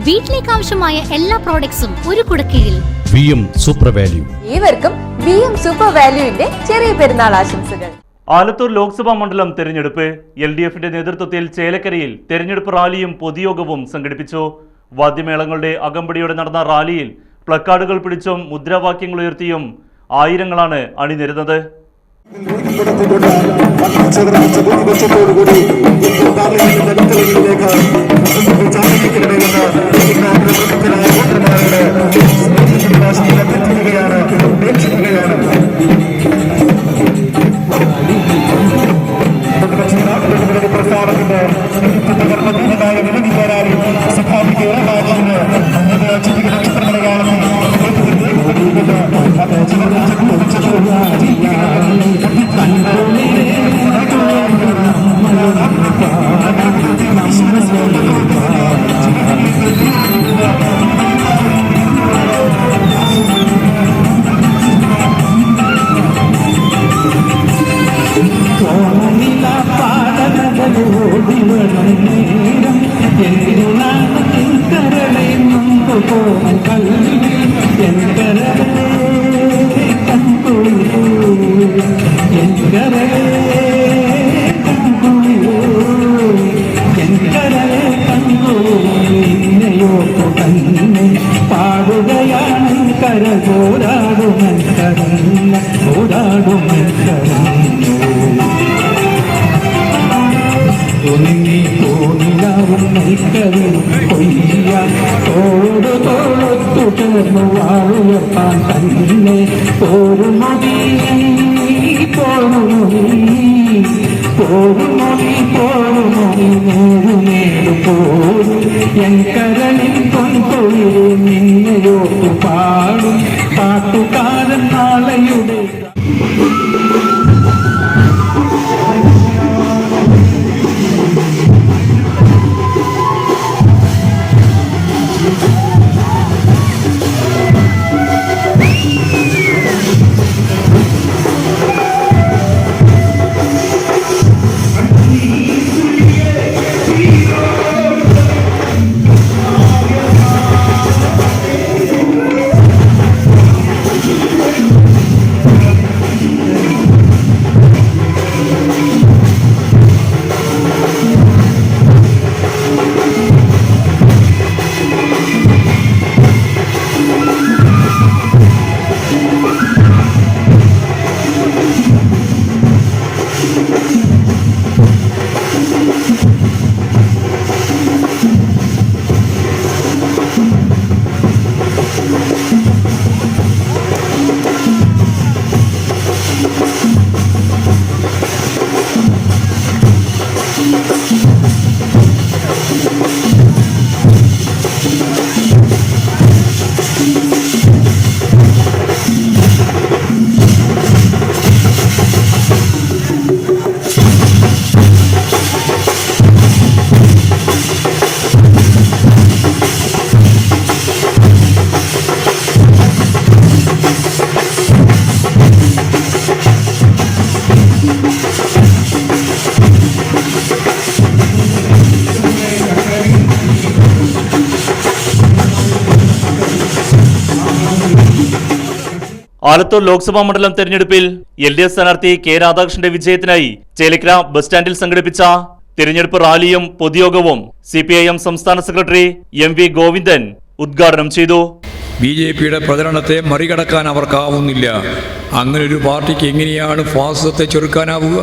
വീട്ടിലേക്ക് ആവശ്യമായ എല്ലാ പ്രോഡക്ട്സും ഒരു കുടക്കീഴിൽ. VM super value. ഏവർക്കും VM സൂപ്പർ വാല്യൂവിന്റെ ചെറിയ പെരുന്നാൾ ആശംസകൾ. ആലത്തൂർ ലോക്സഭാ മണ്ഡലം തെരഞ്ഞെടുപ്പ് LDFന്റെ നേതൃത്വത്തിൽ ചേലക്കരയിൽ തെരഞ്ഞെടുപ്പ് റാലിയും പൊതുയോഗവും സംഘടിപ്പിച്ചു. വാദ്യമേളങ്ങളുടെ അകമ്പടിയോടെ നടന്ന റാലിയിൽ പ്ലക്കാർഡുകൾ പിടിച്ചും മുദ്രാവാക്യങ്ങൾ ഉയർത്തിയും ആയിരങ്ങളാണ് അണിനിരുന്നത്. പാട്ടുകാരൻ നാളെയുടെ ആലത്തൂർ ലോക്സഭാ മണ്ഡലം തെരഞ്ഞെടുപ്പിൽ LDF സ്ഥാനാർത്ഥി K രാധാകൃഷ്ണന്റെ വിജയത്തിനായി ചേലക്കര ബസ് സ്റ്റാൻഡിൽ സംഘടിപ്പിച്ച തിരഞ്ഞെടുപ്പ് റാലിയും പൊതുയോഗവും CPIM സംസ്ഥാന സെക്രട്ടറി MV ഗോവിന്ദൻ ഉദ്ഘാടനം ചെയ്തു. BJPയുടെ പ്രചരണത്തെ മറികടക്കാൻ അവർക്കാവുന്നില്ല. അങ്ങനെ ഒരു പാർട്ടിക്ക് എങ്ങനെയാണ് ഫാസിസത്തെ ചെറുക്കാനാവുക?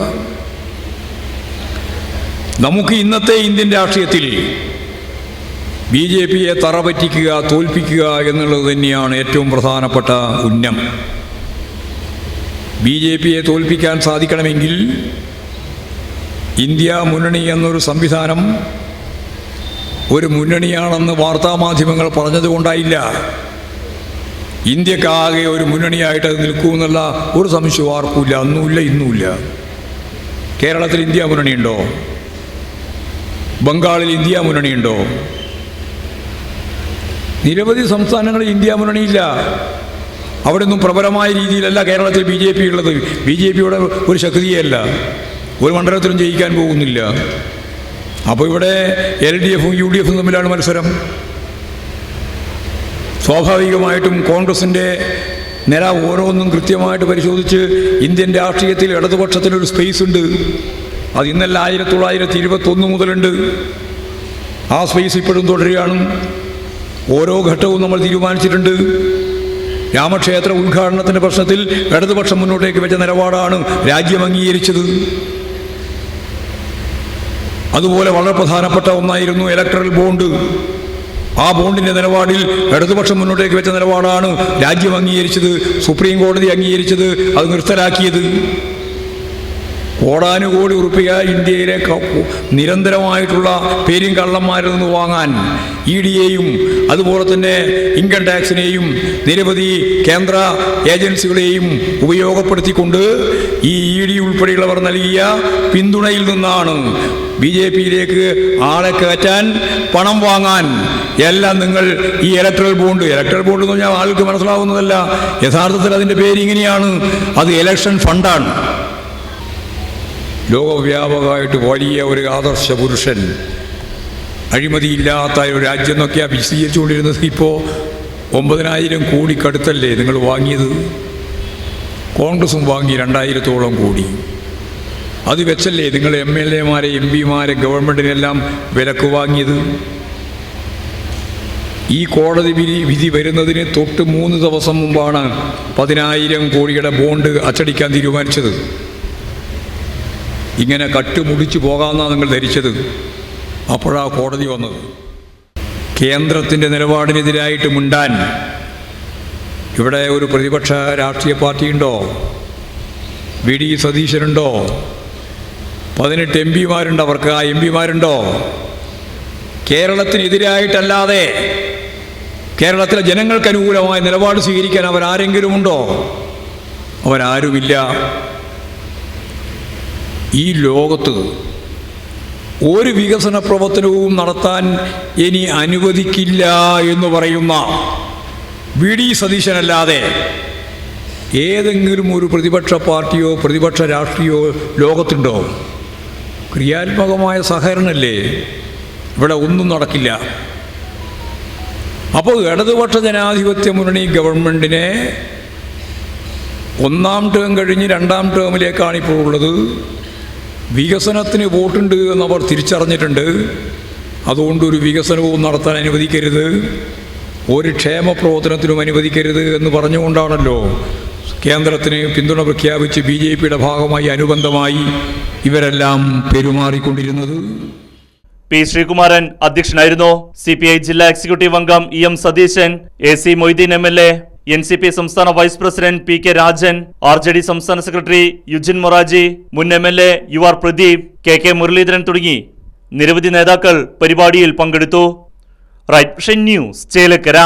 നമുക്ക് ഇന്നത്തെ ഇന്ത്യൻ രാഷ്ട്രീയത്തിൽ BJPയെ തറപറ്റിക്കുക, തോൽപ്പിക്കുക എന്നുള്ളത് തന്നെയാണ് ഏറ്റവും പ്രധാനപ്പെട്ട ഉന്നം. BJPയെ തോൽപ്പിക്കാൻ സാധിക്കണമെങ്കിൽ ഇന്ത്യ മുന്നണി എന്നൊരു സംവിധാനം ഒരു മുന്നണിയാണെന്ന് വാർത്താമാധ്യമങ്ങൾ പറഞ്ഞതുകൊണ്ടായില്ല. ഇന്ത്യക്കാകെ ഒരു മുന്നണിയായിട്ട് അത് നിൽക്കുമെന്നുള്ള ഒരു സംശയവും ആർക്കുമില്ല. അന്നുമില്ല, ഇന്നുമില്ല. കേരളത്തിൽ ഇന്ത്യ മുന്നണിയുണ്ടോ? ബംഗാളിൽ ഇന്ത്യ മുന്നണിയുണ്ടോ? നിരവധി സംസ്ഥാനങ്ങളിൽ ഇന്ത്യ മുന്നണിയില്ല. അവിടെ ഒന്നും പ്രബലമായ രീതിയിലല്ല കേരളത്തിൽ BJP ഉള്ളത്. BJPയുടെ ഒരു ശക്തിയല്ല, ഒരു മണ്ഡലത്തിലും ജയിക്കാൻ പോകുന്നില്ല. അപ്പോൾ ഇവിടെ LDFും UDFും തമ്മിലാണ് മത്സരം. സ്വാഭാവികമായിട്ടും കോൺഗ്രസിൻ്റെ നില ഓരോന്നും കൃത്യമായിട്ട് പരിശോധിച്ച് ഇന്ത്യൻ രാഷ്ട്രീയത്തിൽ ഇടതുപക്ഷത്തിനൊരു സ്പേസ് ഉണ്ട്. അത് ഇന്നല്ല 1921 മുതലുണ്ട്. ആ സ്പേസ് ഇപ്പോഴും തുടരുകയാണ്. ഓരോ ഘട്ടവും നമ്മൾ തീരുമാനിച്ചിട്ടുണ്ട്. രാമക്ഷേത്ര ഉദ്ഘാടനത്തിൻ്റെ പ്രശ്നത്തിൽ ഇടതുപക്ഷം മുന്നോട്ടേക്ക് വെച്ച നിലപാടാണ് രാജ്യം അംഗീകരിച്ചത്. അതുപോലെ വളരെ പ്രധാനപ്പെട്ട ഒന്നായിരുന്നു ഇലക്ട്രൽ ബോണ്ട്. ആ ബോണ്ടിൻ്റെ നിലപാടിൽ ഇടതുപക്ഷം മുന്നോട്ടേക്ക് വെച്ച നിലപാടാണ് രാജ്യം അംഗീകരിച്ചത്, സുപ്രീം കോടതി അംഗീകരിച്ചത്, അത് നിർത്തലാക്കിയത്. കോടാനുകോടി ഉറുപ്പിക ഇന്ത്യയിലെ നിരന്തരമായിട്ടുള്ള പേരും കള്ളന്മാരിൽ നിന്ന് വാങ്ങാൻ ED-യെയും അതുപോലെ തന്നെ ഇൻകം ടാക്സിനെയും നിരവധി കേന്ദ്ര ഏജൻസികളെയും ഉപയോഗപ്പെടുത്തിക്കൊണ്ട് ഈ ED ഉൾപ്പെടെയുള്ളവർ നൽകിയ പിന്തുണയിൽ നിന്നാണ് BJP-യിലേക്ക് ആളെ കയറ്റാൻ, പണം വാങ്ങാൻ എല്ലാം നിങ്ങൾ ഈ ഇലക്ട്രൽ ബോണ്ട് എന്ന് പറഞ്ഞാൽ ആൾക്ക് മനസ്സിലാവുന്നതല്ല. യഥാർത്ഥത്തിൽ അതിൻ്റെ പേര് ഇങ്ങനെയാണ്, അത് ഇലക്ഷൻ ഫണ്ടാണ്. ലോകവ്യാപകമായിട്ട് വലിയ ഒരു ആദർശ പുരുഷൻ, അഴിമതിയില്ലാത്ത ഒരു രാജ്യം എന്നൊക്കെയാണ് വിശദീകരിച്ചുകൊണ്ടിരുന്നത്. ഇപ്പോൾ 9,000 കോടിക്കടുത്തല്ലേ നിങ്ങൾ വാങ്ങിയത്? കോൺഗ്രസും വാങ്ങി 2,000-ഓളം കോടി. അത് വെച്ചല്ലേ നിങ്ങൾ MLA-മാരെ MP-മാരെ ഗവൺമെൻറ്റിനെല്ലാം വിലക്ക് വാങ്ങിയത്? ഈ കോടതി വിധി വരുന്നതിന് തൊട്ട് 3 ദിവസം മുമ്പാണ് 10,000 കോടിയുടെ ബോണ്ട് അച്ചടിക്കാൻ തീരുമാനിച്ചത്. ഇങ്ങനെ കട്ടുമുടിച്ചു പോകാമെന്നാണ് നിങ്ങൾ ധരിച്ചത്. അപ്പോഴാണ് കോടതി വന്നത്. കേന്ദ്രത്തിൻ്റെ നിലപാടിനെതിരായിട്ട് മുണ്ടാൻ ഇവിടെ ഒരു പ്രതിപക്ഷ രാഷ്ട്രീയ പാർട്ടിയുണ്ടോ? VD സതീശനുണ്ടോ? 18 MP-മാരുണ്ട്. അവർക്ക് ആ MP-മാരുണ്ടോ? കേരളത്തിനെതിരായിട്ടല്ലാതെ കേരളത്തിലെ ജനങ്ങൾക്ക് അനുകൂലമായ നിലപാട് സ്വീകരിക്കാൻ അവരാരെങ്കിലും ഉണ്ടോ? അവരാരുമില്ല. ഈ ലോകത്ത് ഒരു വികസന പ്രവർത്തനവും നടത്താൻ ഇനി അനുവദിക്കില്ല എന്ന് പറയുന്ന VD സതീശനല്ലാതെ ഏതെങ്കിലും ഒരു പ്രതിപക്ഷ പാർട്ടിയോ പ്രതിപക്ഷ രാഷ്ട്രീയമോ ലോകത്തുണ്ടോ? ക്രിയാത്മകമായ സഹകരണമല്ലേ? ഇവിടെ ഒന്നും നടക്കില്ല. അപ്പോൾ ഇടതുപക്ഷ ജനാധിപത്യ മുന്നണി ഗവൺമെൻറ്റിനെ 1ാം ടേം കഴിഞ്ഞ് 2ാം ടേമിലേക്കാണ് ഇപ്പോൾ ഉള്ളത്. വികസനത്തിന് വോട്ടുണ്ട് എന്നവർ തിരിച്ചറിഞ്ഞിട്ടുണ്ട്. അതുകൊണ്ടൊരു വികസനവും നടത്താൻ അനുവദിക്കരുത്, ഒരു ക്ഷേമ പ്രവർത്തനത്തിനും അനുവദിക്കരുത് എന്ന് പറഞ്ഞുകൊണ്ടാണല്ലോ കേന്ദ്രത്തിന് പിന്തുണ പ്രഖ്യാപിച്ച് BJP-യുടെ ഭാഗമായി അനുബന്ധമായി ഇവരെല്ലാം പെരുമാറിക്കൊണ്ടിരുന്നത്. P. ശ്രീകുമാരൻ അധ്യക്ഷനായിരുന്നു. CPI ജില്ലാ എക്സിക്യൂട്ടീവ് അംഗം EM Satheesan, AC Moideen MLA, NCP സംസ്ഥാന vice president PK Rajan, RJD സംസ്ഥാന സെക്രട്ടറി യുജിൻ മൊറാജി, മുൻ MLA UR Pradeep, KK Muraleedharan തുടങ്ങി നിരവധി നേതാക്കൾ പരിപാടിയിൽ പങ്കെടുത്തു. Right vision news, Chelakkara.